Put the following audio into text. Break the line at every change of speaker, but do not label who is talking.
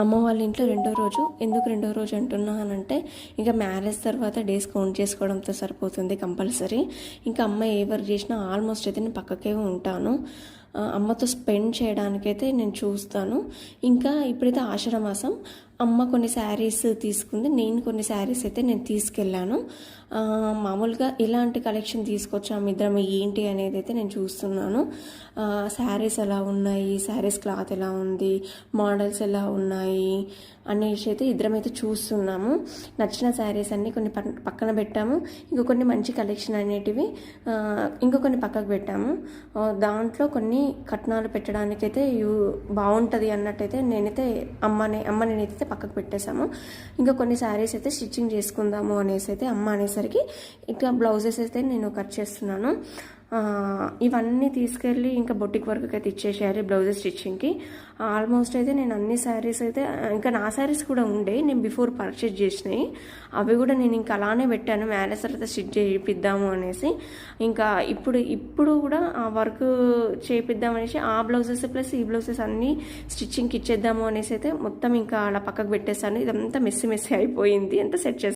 అమ్మ వాళ్ళ ఇంట్లో రెండో రోజు. ఎందుకు రెండో రోజు అంటున్నానంటే, ఇంకా మ్యారేజ్ తర్వాత డేస్ కౌంట్ చేసుకోవడంతో సరిపోతుంది కంపల్సరీ. ఇంకా అమ్మ ఏ వర్క్ చేసినా ఆల్మోస్ట్ అయితే నేను పక్కకే ఉంటాను. అమ్మతో స్పెండ్ చేయడానికైతే నేను చూస్తాను. ఇంకా ఇప్పుడైతే ఆషాఢ మాసం, అమ్మ కొన్ని శారీస్ తీసుకుంది, నేను కొన్ని శారీస్ అయితే నేను తీసుకెళ్ళాను. మామూలుగా ఇలాంటి కలెక్షన్ తీసుకొచ్చాము ఇద్దరం, ఏంటి అనేది అయితే నేను చూస్తున్నాను. శారీస్ ఎలా ఉన్నాయి, శారీస్ క్లాత్ ఎలా ఉంది, మోడల్స్ ఎలా ఉన్నాయి అనేసి అయితే ఇద్దరం అయితే చూస్తున్నాము. నచ్చిన శారీస్ అన్నీ కొన్ని పక్కన పెట్టాము. ఇంకా కొన్ని మంచి కలెక్షన్ అనేటివి ఇంకా కొన్ని పక్కకు పెట్టాము. దాంట్లో కొన్ని కట్నాలు పెట్టడానికైతే బాగుంటుంది అన్నట్టయితే నేనైతే అమ్మ నేనైతే పక్కకు పెట్టేశాము. ఇంకా కొన్ని శారీస్ అయితే స్టిచ్చింగ్ చేసుకుందాము అనేసి అయితే అమ్మ అనేసరికి ఇంకా బ్లౌజెస్ అయితే నేను కట్ చేస్తున్నాను. ఇవన్నీ తీసుకెళ్ళి ఇంకా బొటిక్ వర్క్కి అయితే ఇచ్చేసేయాలి, బ్లౌజెస్ స్టిచ్చింగ్కి. ఆల్మోస్ట్ అయితే నేను అన్ని శారీస్ అయితే, ఇంకా నా శారీస్ కూడా ఉండే, నేను బిఫోర్ పర్చేజ్ చేసినాయి, అవి కూడా నేను ఇంకా అలానే పెట్టాను, మ్యారేజ్ తర్వాత స్టిచ్ చేయిద్దాము అనేసి. ఇంకా ఇప్పుడు కూడా ఆ వర్క్ చేయిద్దాం అనేసి ఆ బ్లౌజెస్ ప్లస్ ఈ బ్లౌజెస్ అన్నీ స్టిచ్చింగ్కి ఇచ్చేద్దాము అనేసి అయితే మొత్తం ఇంకా అలా పక్కకు పెట్టేశాను. ఇదంతా మెస్సి అయిపోయింది, అంతా సెట్ చేస్తాను.